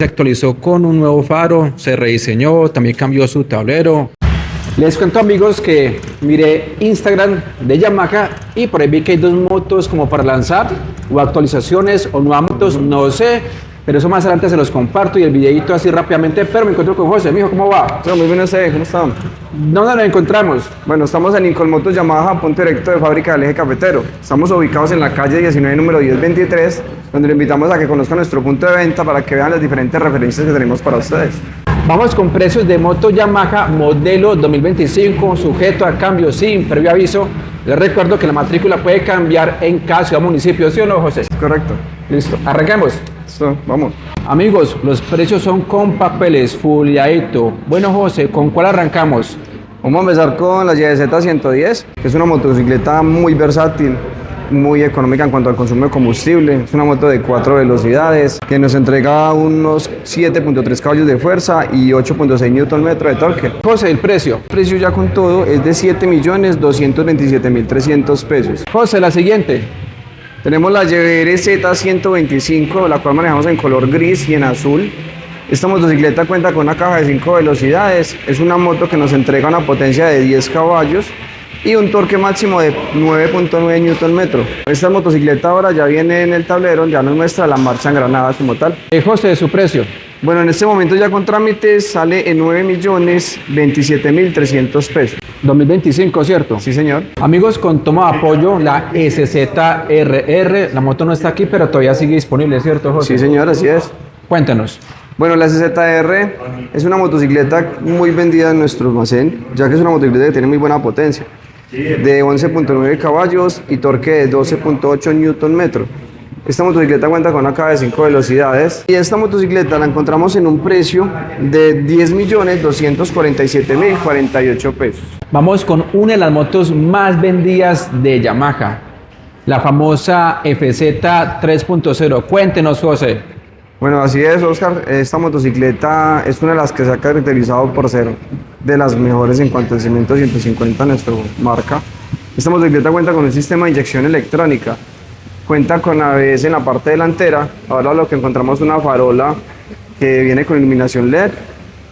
Se actualizó con un nuevo faro, se rediseñó, también cambió su tablero. Les cuento, amigos, que miré Instagram de Yamaha y por ahí vi que hay dos motos como para lanzar o actualizaciones o nuevas motos, no sé, pero eso más adelante se los comparto y el videito así rápidamente. Pero me encuentro con José. Mijo, ¿cómo va? Muy bien, ¿cómo están? ¿Dónde nos encontramos? Bueno, estamos en Incolmotos Yamaha, punto directo de fábrica del eje cafetero. Estamos ubicados en la calle 19, número 1023, donde le invitamos a que conozcan nuestro punto de venta para que vean las diferentes referencias que tenemos para ustedes. Vamos con precios de moto Yamaha modelo 2025, sujeto a cambio sin previo aviso. Les recuerdo que la matrícula puede cambiar en cada ciudad o municipio, ¿sí o no, José? Correcto. Listo, arranquemos. Listo, vamos. Amigos, los precios son con papeles, foliadito. Bueno, José, ¿con cuál arrancamos? Vamos a empezar con la YZ 110, que es una motocicleta muy versátil, muy económica en cuanto al consumo de combustible. Es una moto de 4 velocidades que nos entrega unos 7.3 caballos de fuerza y 8.6 Nm de torque. José, el precio. El precio ya con todo es de 7.227.300 pesos. José, la siguiente. Tenemos la YBR Z125, la cual manejamos en color gris y en azul. Esta motocicleta cuenta con una caja de 5 velocidades. Es una moto que nos entrega una potencia de 10 caballos y un torque máximo de 9.9 Nm. Esta motocicleta ahora ya viene en el tablero, ya nos muestra la marcha engranada como tal. José, su precio. Bueno, en este momento ya con trámites sale en 9.027.300 pesos. 2025, ¿cierto? Sí, señor. Amigos, con toma de apoyo, la SZRR. La moto no está aquí, pero todavía sigue disponible, ¿cierto, José? Sí, señor, así es. Cuéntanos. Bueno, la SZR es una motocicleta muy vendida en nuestro almacén, ya que es una motocicleta que tiene muy buena potencia, de 11.9 caballos y torque de 12.8 Nm. Esta motocicleta cuenta con una caja de 5 velocidades y esta motocicleta la encontramos en un precio de 10.247.048 pesos. Vamos con una de las motos más vendidas de Yamaha, la famosa FZ 3.0. Cuéntenos, José. Bueno, así es, Oscar. Esta motocicleta es una de las que se ha caracterizado por ser de las mejores en cuanto al cemento 150 de nuestra marca. Esta motocicleta cuenta con un sistema de inyección electrónica. Cuenta con ABS en la parte delantera. Ahora lo que encontramos es una farola que viene con iluminación LED.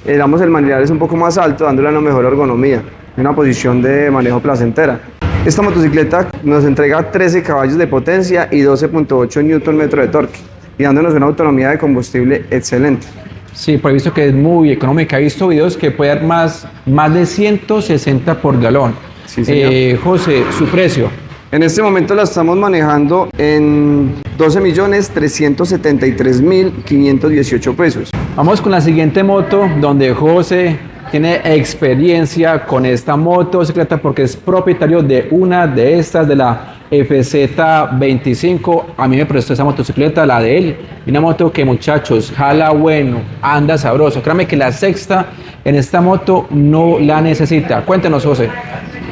El manillar es un poco más alto, dándole una mejor ergonomía y una posición de manejo placentera. Esta motocicleta nos entrega 13 caballos de potencia y 12.8 Nm de torque, y dándonos una autonomía de combustible excelente. Sí, por visto que es muy económica. He visto videos que puede dar más de 160 por galón. Sí, señor. José, su precio. En este momento la estamos manejando en 12.373.518 pesos. Vamos con la siguiente moto, donde José tiene experiencia con esta motocicleta porque es propietario de una de estas, de la FZ25. A mí me prestó esa motocicleta, la de él. Una moto que, muchachos, jala bueno, anda sabroso. Créanme que la sexta en esta moto no la necesita. Cuéntenos, José.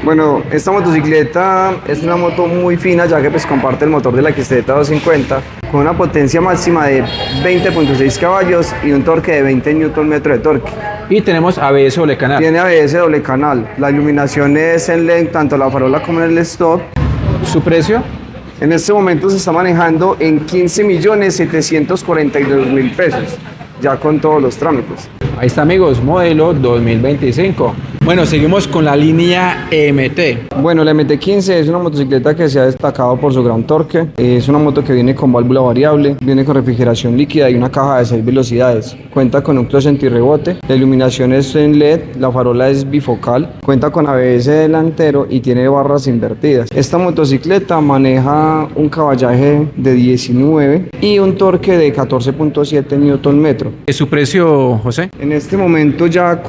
Bueno, esta motocicleta es una moto muy fina, ya que pues comparte el motor de la XZ250 con una potencia máxima de 20.6 caballos y un torque de 20 Nm de torque. Y tenemos ABS doble canal. Tiene ABS doble canal. La iluminación es en LED, tanto la farola como en el stop. ¿Su precio? En este momento se está manejando en 15.742.000 pesos, ya con todos los trámites. Ahí está, amigos, modelo 2025. Bueno, seguimos con la línea MT. Bueno, la MT-15 es una motocicleta que se ha destacado por su gran torque. Es una moto que viene con válvula variable, viene con refrigeración líquida y una caja de 6 velocidades. Cuenta con un clutch antirrebote, la iluminación es en LED, la farola es bifocal, cuenta con ABS delantero y tiene barras invertidas. Esta motocicleta maneja un caballaje de 19 y un torque de 14.7 Nm. ¿Es su precio, José? En este momento ya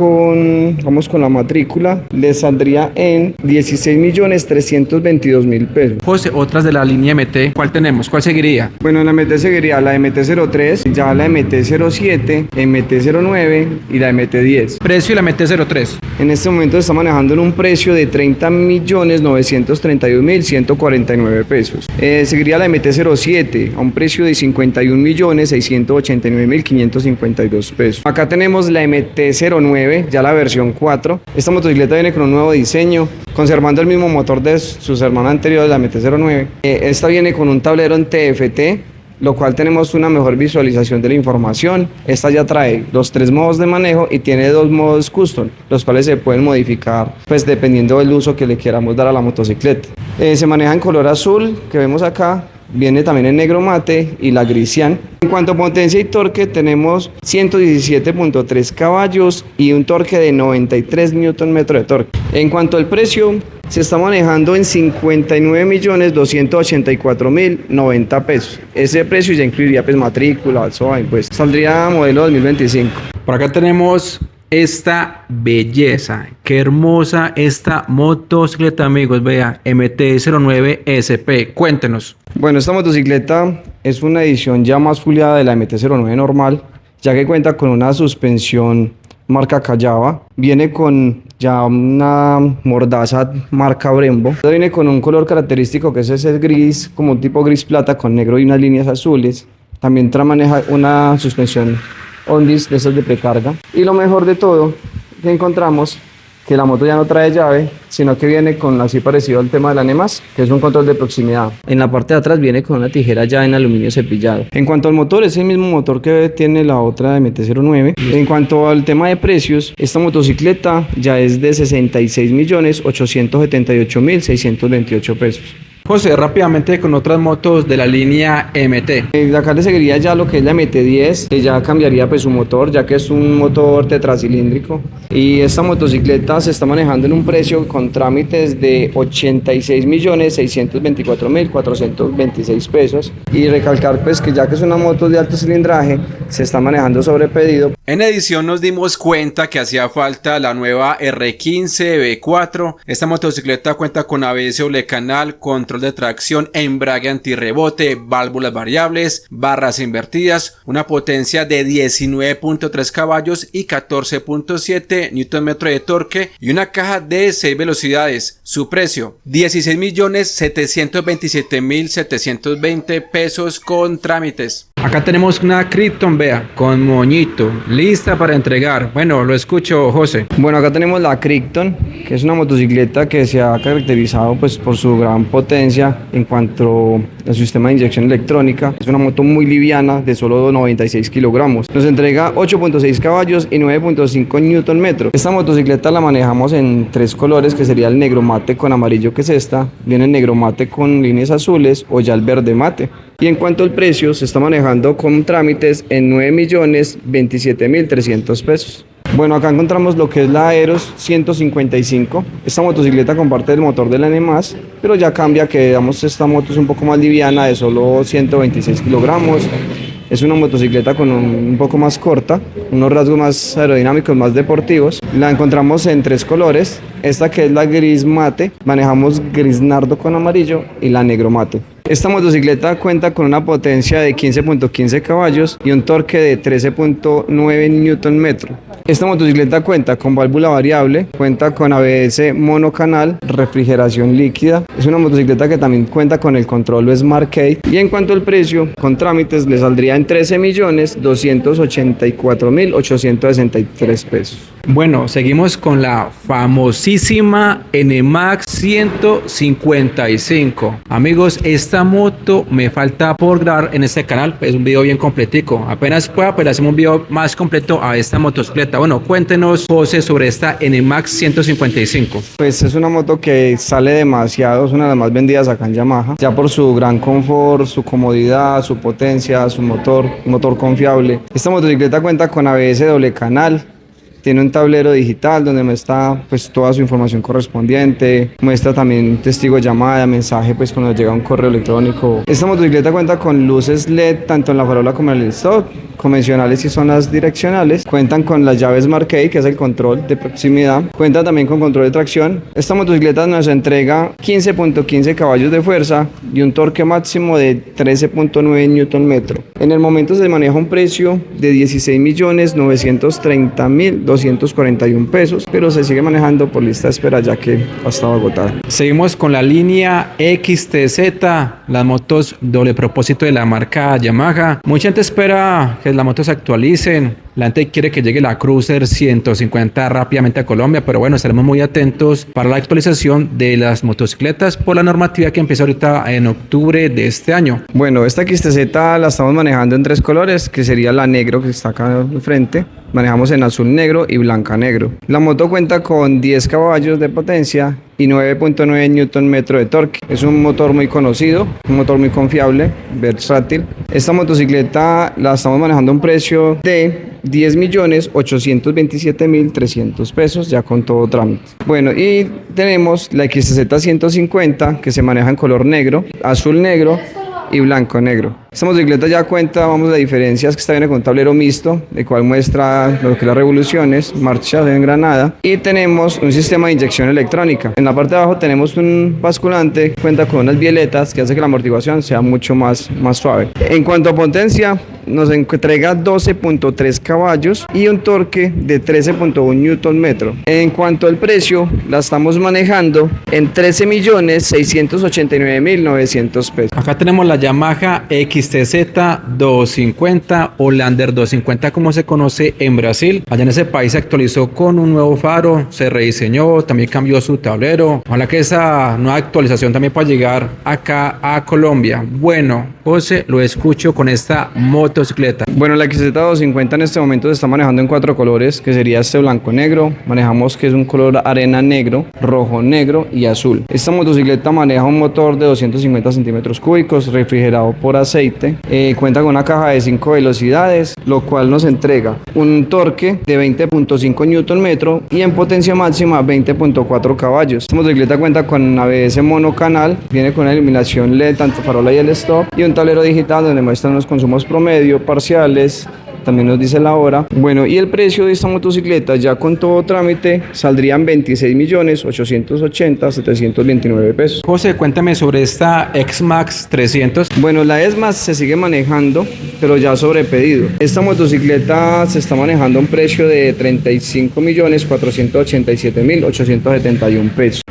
vamos con la matrícula, le saldría en 16.322.000 pesos. José, otras de la línea MT, ¿cuál tenemos? ¿Cuál seguiría? Bueno, en la MT seguiría la MT-03, ya la MT-07, MT-09 y la MT-10. Precio de la MT-03. En este momento se está manejando en un precio de 30.931.149 pesos. Seguiría la MT-07 a un precio de 51.689.552 pesos. Acá tenemos la MT-09, ya la versión 4. Esta motocicleta viene con un nuevo diseño, conservando el mismo motor de sus hermanas anteriores, la MT-09. Esta viene con un tablero en TFT, lo cual tenemos una mejor visualización de la información. Esta ya trae los 3 modos de manejo y tiene 2 modos custom, los cuales se pueden modificar pues dependiendo del uso que le queramos dar a la motocicleta. Se maneja en color azul, que vemos acá. Viene también en negro mate y la gris cian. En cuanto a potencia y torque, tenemos 117.3 caballos y un torque de 93 Nm de torque. En cuanto al precio, se está manejando en 59.284.090 pesos. Ese precio ya incluiría pues matrícula, pues saldría modelo 2025. Por acá tenemos esta belleza, qué hermosa esta motocicleta, amigos. Vea, MT-09 SP, cuéntenos. Bueno, esta motocicleta es una edición ya más fuleada de la MT-09 normal, ya que cuenta con una suspensión marca Callaba, viene con ya una mordaza marca Brembo, viene con un color característico que es ese gris, como un tipo gris plata con negro y unas líneas azules. También maneja una suspensión Ondis de esas de precarga, y lo mejor de todo que encontramos que la moto ya no trae llave, sino que viene con así parecido al tema de la NEMAS, que es un control de proximidad. En la parte de atrás viene con una tijera ya en aluminio cepillado. En cuanto al motor, es el mismo motor que tiene la otra MT-09. En cuanto al tema de precios, esta motocicleta ya es de 66.878.628 pesos. José, rápidamente con otras motos de la línea MT. De acá le seguiría ya lo que es la MT-10, que ya cambiaría pues su motor, ya que es un motor tetracilíndrico. Y esta motocicleta se está manejando en un precio con trámites de 86.624.426 pesos. Y recalcar pues que ya que es una moto de alto cilindraje, se está manejando sobre pedido. En edición nos dimos cuenta que hacía falta la nueva R15 V4. Esta motocicleta cuenta con ABS doble canal, control de tracción, embrague antirrebote, válvulas variables, barras invertidas, una potencia de 19.3 caballos y 14.7 Nm de torque y una caja de 6 velocidades. Su precio, 16.727.720 pesos con trámites. Acá tenemos una Krypton, vea, con moñito, lista para entregar. Bueno, lo escucho, José. Bueno, acá tenemos la Krypton, que es una motocicleta que se ha caracterizado pues por su gran potencia en cuanto al sistema de inyección electrónica. Es una moto muy liviana de solo 96 kilogramos. Nos entrega 8.6 caballos y 9.5 Nm. Esta motocicleta la manejamos en 3 colores, que sería el negro mate con amarillo, que es esta. Viene el negro mate con líneas azules o ya el verde mate. Y en cuanto al precio, se está manejando con trámites en 9.027.300 pesos. Bueno, acá encontramos lo que es la Aeros 155. Esta motocicleta comparte el motor de la NEMAS, pero ya cambia que, digamos, esta moto es un poco más liviana, de solo 126 kilogramos. Es una motocicleta con un poco más corta, unos rasgos más aerodinámicos, más deportivos. La encontramos en 3 colores. Esta que es la gris mate, manejamos gris nardo con amarillo y la negro mate. Esta motocicleta cuenta con una potencia de 15.15 caballos y un torque de 13.9 Nm. Esta motocicleta cuenta con válvula variable, cuenta con ABS monocanal, refrigeración líquida. Es una motocicleta que también cuenta con el control Smart Key. Y en cuanto al precio, con trámites le saldría en 13.284.863 pesos. Bueno, seguimos con la famosísima NMAX 155. Amigos, esta moto me falta por grabar en este canal. Es un video bien completico. Apenas pueda, pero hacemos un video más completo a esta motocicleta. Bueno, cuéntenos, José, sobre esta NMAX 155. Pues es una moto que sale demasiado, es una de las más vendidas acá en Yamaha. Ya por su gran confort, su comodidad, su potencia, su motor, un motor confiable. Esta motocicleta cuenta con ABS doble canal. Tiene un tablero digital donde muestra pues toda su información correspondiente, muestra también testigo de llamada, mensaje pues cuando llega un correo electrónico. Esta motocicleta cuenta con luces LED tanto en la farola como en el stop, convencionales y zonas direccionales. Cuentan con las llaves Smart Key, que es el control de proximidad. Cuenta también con control de tracción. Esta motocicleta nos entrega 15.15 caballos de fuerza y un torque máximo de 13.9 Nm. En el momento se maneja un precio de 16.930.241 pesos, pero se sigue manejando por lista de espera ya que ha estado agotada. Seguimos con la línea XTZ, las motos doble propósito de la marca Yamaha. Mucha gente espera que las motos se actualicen. La gente quiere que llegue la Cruiser 150 rápidamente a Colombia, pero bueno, estaremos muy atentos para la actualización de las motocicletas por la normativa que empieza ahorita en octubre de este año. Bueno, esta XTZ la estamos manejando en 3 colores, que sería la negro que está acá al frente. Manejamos en azul negro y blanca negro. La moto cuenta con 10 caballos de potencia y 9.9 Nm de torque. Es un motor muy conocido, un motor muy confiable, versátil. Esta motocicleta la estamos manejando a un precio de 10.827.300 pesos, ya con todo trámite. Bueno, y tenemos la XTZ 150 que se maneja en color negro, azul negro y blanco negro. Esta motocicleta ya cuenta, vamos, de diferencias, que está viene con un tablero mixto, el cual muestra lo que es las revoluciones, marcha de engranada, y tenemos un sistema de inyección electrónica. En la parte de abajo tenemos un basculante, cuenta con unas bieletas que hace que la amortiguación sea mucho más suave. En cuanto a potencia, nos entrega 12.3 caballos y un torque de 13.1 Nm. En cuanto al precio, la estamos manejando en 13.689.900 pesos. Acá tenemos la Yamaha XTZ 250 o Lander 250 como se conoce en Brasil. Allá en ese país se actualizó con un nuevo faro, se rediseñó, también cambió su tablero. Ojalá que esa nueva actualización también pueda llegar acá a Colombia. Bueno, José, lo escucho con esta motocicleta. Bueno, la XZ 250 en este momento se está manejando en 4 colores, que sería este blanco negro. Manejamos que es un color arena negro, rojo negro y azul. Esta motocicleta maneja un motor de 250 centímetros cúbicos refrigerado por aceite. Cuenta con una caja de 5 velocidades, lo cual nos entrega un torque de 20.5 Nm y en potencia máxima 20.4 caballos. Esta motocicleta cuenta con ABS monocanal, viene con una iluminación LED, tanto farola y el stop, y un tablero digital donde muestran los consumos promedio, parciales, también nos dice la hora. Bueno, y el precio de esta motocicleta ya con todo trámite saldrían 26.880.729 pesos. José, cuéntame sobre esta X-Max 300. Bueno, la S-Max se sigue manejando, pero ya sobre pedido. Esta motocicleta se está manejando a un precio de 35.487.871 pesos.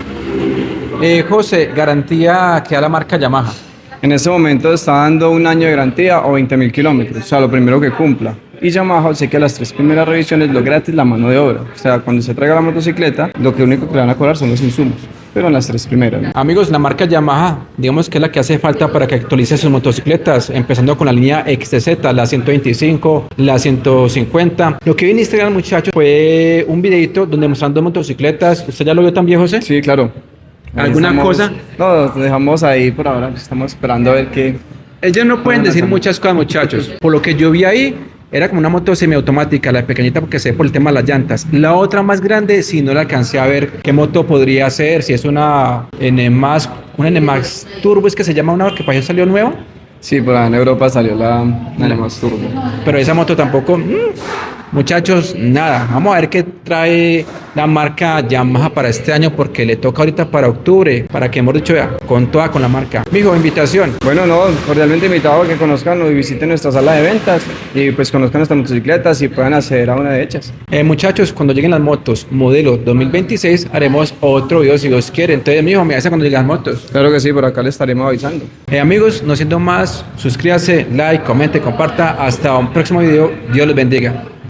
José, garantía que da la marca Yamaha. En este momento está dando un año de garantía o 20.000 kilómetros, o sea, lo primero que cumpla. Y Yamaha, sé que a las 3 primeras revisiones lo gratis la mano de obra. O sea, cuando se traiga la motocicleta, lo único que le van a cobrar son los insumos, pero en las 3 primeras, ¿no? Amigos, la marca Yamaha, digamos que es la que hace falta para que actualice sus motocicletas, empezando con la línea XTZ, la 125, la 150. Lo que vi en Instagram, muchachos, fue un videito donde mostrando motocicletas. ¿Usted ya lo vio también, José? Sí, claro. ¿Alguna cosa? No, lo dejamos ahí por ahora, estamos esperando a ver qué. Ellos no pueden decir muchas cosas, muchachos. Por lo que yo vi ahí, era como una moto semiautomática, la pequeñita porque se ve por el tema de las llantas. La otra más grande, si no la alcancé a ver qué moto podría ser, si es una NMAX, una NMAX Turbo, es que se llama una que para ellos salió nueva. Sí, por ahí en Europa salió la NMAX Turbo. Pero esa moto tampoco. Muchachos, nada, vamos a ver qué trae la marca Yamaha para este año, porque le toca ahorita para octubre, para que hemos dicho, vea, con toda con la marca. Mijo, invitación. Bueno, no, cordialmente invitado a que conozcan y visiten nuestra sala de ventas y pues conozcan nuestras motocicletas y puedan acceder a una de ellas. Muchachos, cuando lleguen las motos modelo 2026 haremos otro video si Dios quiere. Entonces, mijo, me avisa cuando lleguen las motos. Claro que sí, por acá le estaremos avisando. Amigos, no siendo más, suscríbase, like, comente, comparta. Hasta un próximo video. Dios los bendiga.